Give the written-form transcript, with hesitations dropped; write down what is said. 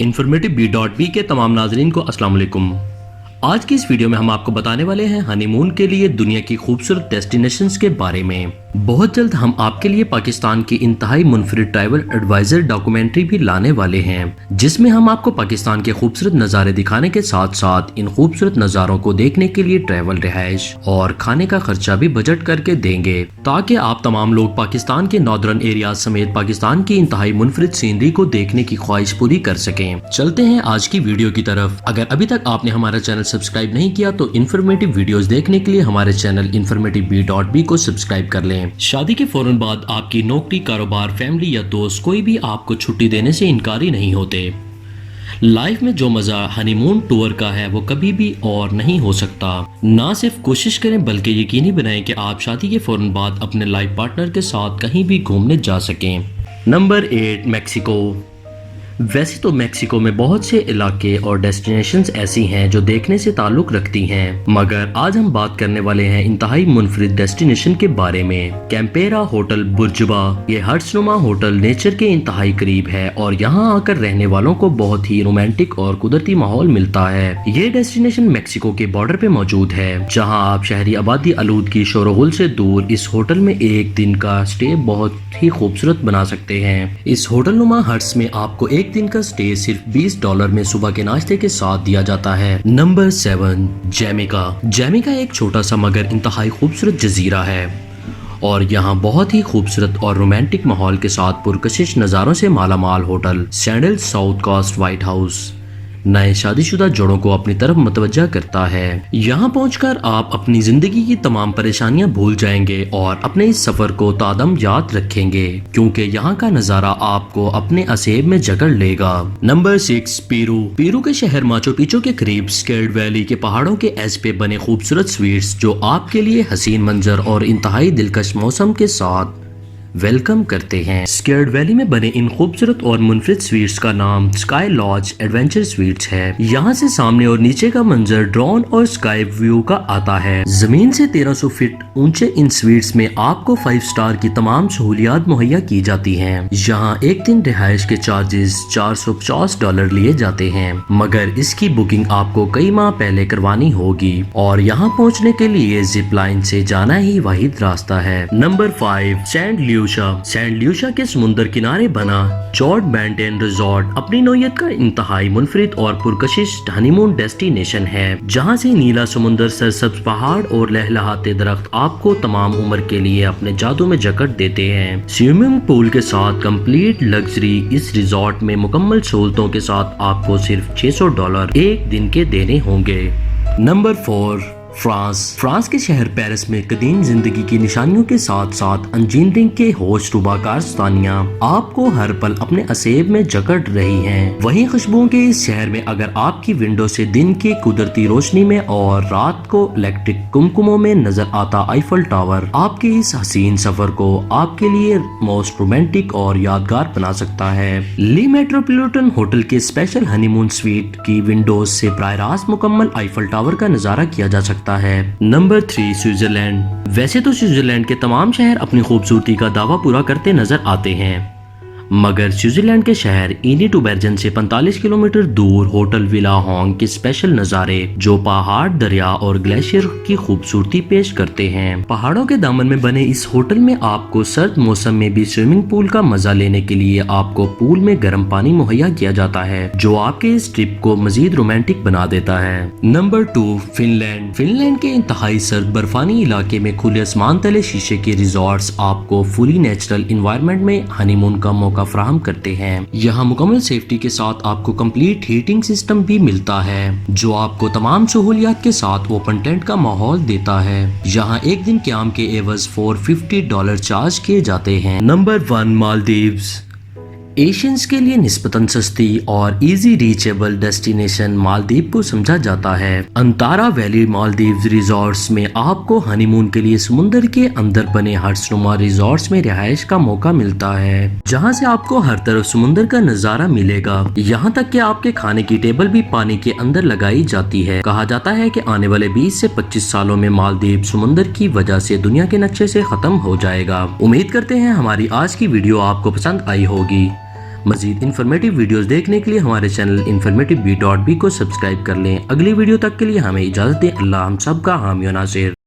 informative.b के तमाम नाजरीन को अस्सलाम वालेकुम। आज की इस वीडियो में हम आपको बताने वाले हैं हनीमून के लिए दुनिया की खूबसूरत डेस्टिनेशंस के बारे में। बहुत जल्द हम आपके लिए पाकिस्तान की इंतहाई मुनफरिद ट्रैवल एडवाइजर डॉक्यूमेंट्री भी लाने वाले हैं, जिसमें हम आपको पाकिस्तान के खूबसूरत नज़ारे दिखाने के साथ साथ इन खूबसूरत नज़ारों को देखने के लिए ट्रैवल, रिहाइश और खाने का खर्चा भी बजट करके देंगे, ताकि आप तमाम लोग पाकिस्तान के नॉर्दर्न एरिया समेत पाकिस्तान की इंतहाई मुनफरिद सीनरी को देखने की ख्वाहिश पूरी कर सकें। चलते हैं आज की वीडियो की तरफ। अगर अभी तक आपने हमारा चैनल सब्सक्राइब नहीं किया तो इन्फॉर्मेटिव वीडियोस देखने के लिए हमारे चैनल informative.b को सब्सक्राइब कर लें। शादी के फौरन बाद आपकी नौकरी, कारोबार, फैमिली या दोस्त कोई भी आपको छुट्टी देने से इनकारी नहीं होते। लाइफ में जो मजा हनीमून टूर का है वो कभी भी और नहीं हो सकता। ना सिर्फ कोशिश करें बल्कि यकीनी बनाएं कि आप शादी के फौरन बाद अपने लाइफ पार्टनर के साथ कहीं भी घूमने जा सकें। Number 8, Mexico. वैसे तो मैक्सिको में बहुत से इलाके और डेस्टिनेशंस ऐसी हैं जो देखने से ताल्लुक रखती हैं, मगर आज हम बात करने वाले हैं इंतहाई मुनफरिद डेस्टिनेशन के बारे में। कैंपेरा होटल बुर्जुबा, ये हर्ट्सनुमा होटल नेचर के इंतहाई करीब है और यहाँ आकर रहने वालों को बहुत ही रोमांटिक और कुदरती माहौल मिलता है। ये डेस्टिनेशन मैक्सिको के बॉर्डर पे मौजूद है, जहाँ आप शहरी आबादी आलूदगी शोरगुल से दूर इस होटल में एक दिन का स्टे बहुत ही खूबसूरत बना सकते हैं। इस होटल नुमा हट्स में आपको एक दिन का स्टे सिर्फ $20 में सुबह के नाश्ते के साथ दिया जाता है। Number 7, Jamaica. जैमिका एक छोटा सा मगर इंतहाई खूबसूरत जजीरा है और यहाँ बहुत ही खूबसूरत और रोमांटिक माहौल के साथ पुरकशिश नज़ारों से मालामाल hotel Sandal South Coast White House नए शादीशुदा जोड़ों को अपनी तरफ मतवज्जा करता है। यहाँ पहुंचकर आप अपनी जिंदगी की तमाम परेशानियां भूल जाएंगे और अपने इस सफर को तादम याद रखेंगे, क्योंकि यहाँ का नजारा आपको अपने असेब में जकड़ लेगा। Number 6, Peru. पेरू के शहर माचू पिचू के करीब स्केर्ड वैली के पहाड़ों के एज पे बने खूबसूरत स्वीट्स जो आपके लिए हसीन मंजर और इंतहाई दिलकश मौसम के साथ वेलकम करते हैं। स्केर्ड वैली में बने इन खूबसूरत और मुनफरिद स्वीट्स का नाम स्काई लॉज एडवेंचर स्वीट्स है। यहाँ से सामने और नीचे का मंजर ड्रोन और स्काई व्यू का आता है। जमीन से 1300 फीट ऊंचे इन स्वीट्स में आपको 5 स्टार की तमाम सहूलियात मुहैया की जाती हैं। यहाँ एक दिन रिहाइश के चार्जेस $450 लिए जाते हैं, मगर इसकी बुकिंग आपको कई माह पहले करवानी होगी और यहाँ पहुँचने के लिए जिप लाइन से जाना ही वाहिद रास्ता है। नंबर 5, सैंड ल्यूशा के समुंदर किनारे बना जॉर्ज बैंटेन रिजॉर्ट अपनी नौयत का इंतहाई मुनफरिद और पुरकशिश हनीमून डेस्टिनेशन है, जहां से नीला समुंदर, सरसब्ज पहाड़ और लहलहाते दरख्त आपको तमाम उम्र के लिए अपने जादू में जकड़ देते हैं। स्विमिंग पूल के साथ कंप्लीट लग्जरी इस रिजॉर्ट में मुकम्मल सहूलतों के साथ आपको सिर्फ $600 एक दिन के देने होंगे। नंबर 4, फ्रांस के शहर पेरिस में कदीम जिंदगी की निशानियों के साथ साथ इंजीनियरिंग के होश रुबा कारस्तानियां आपको हर पल अपने असेब में जकड़ रही हैं। वहीं खुशबुओं के इस शहर में अगर आपकी विंडो से दिन की कुदरती रोशनी में और रात को इलेक्ट्रिक कुमकुमों में नजर आता आईफल टावर आपके इस हसीन सफर को आपके लिए मोस्ट रोमांटिक और यादगार बना सकता है। ली मेट्रोपॉलिटन होटल के स्पेशल हनीमून स्वीट की विंडोज से बराह रास्त मुकम्मल आईफल टावर का नजारा किया जा सकता है। Number 3, Switzerland. वैसे तो स्विट्जरलैंड के तमाम शहर अपनी खूबसूरती का दावा पूरा करते नजर आते हैं, मगर स्विट्जरलैंड के शहर इनी टू बेर्जन से 45 किलोमीटर दूर होटल विला होंग के स्पेशल नज़ारे जो पहाड़, दरिया और ग्लेशियर की खूबसूरती पेश करते हैं। पहाड़ों के दामन में बने इस होटल में आपको सर्द मौसम में भी स्विमिंग पूल का मजा लेने के लिए आपको पूल में गर्म पानी मुहैया किया जाता है, जो आपके इस ट्रिप को मजीद रोमांटिक बना देता है। Number 2, Finland. फिनलैंड के इंतहाई सर्द बर्फानी इलाके में खुले आसमान तले शीशे के रिजॉर्ट्स आपको फुली नेचुरल इन्वायरमेंट में हनीमून का मौका फराहम करते हैं। यहाँ मुकम्मल सेफ्टी के साथ आपको कंप्लीट हीटिंग सिस्टम भी मिलता है, जो आपको तमाम सहूलियात के साथ ओपन टेंट का माहौल देता है। यहाँ एक दिन क्याम के एवज $450 चार्ज किए जाते हैं। नंबर 1, मालदीव्स। एशियंस के लिए निस्बतन सस्ती और इजी रीचेबल डेस्टिनेशन मालदीव को समझा जाता है। अंतारा वैली मालदीव्स रिजॉर्ट्स में आपको हनीमून के लिए समुंदर के अंदर बने हर्ट्सनुमा रिजॉर्ट्स में रिहाइश का मौका मिलता है, जहां से आपको हर तरफ समुंदर का नजारा मिलेगा। यहाँ तक कि आपके खाने की टेबल भी पानी के अंदर लगाई जाती है। कहा जाता है कि आने वाले 20 से 25 सालों में मालदीव समुंदर की वजह से दुनिया के नक्शे से खत्म हो जाएगा। उम्मीद करते हैं हमारी आज की वीडियो आपको पसंद आई होगी। مزید انفارمیٹیو ویڈیوز دیکھنے کے لیے ہمارے چینل informativebee.b کو سبسکرائب کر لیں۔ اگلی ویڈیو تک کے لیے ہمیں اجازت دیں۔ اللہ ہم سب کا حامی و ناصر۔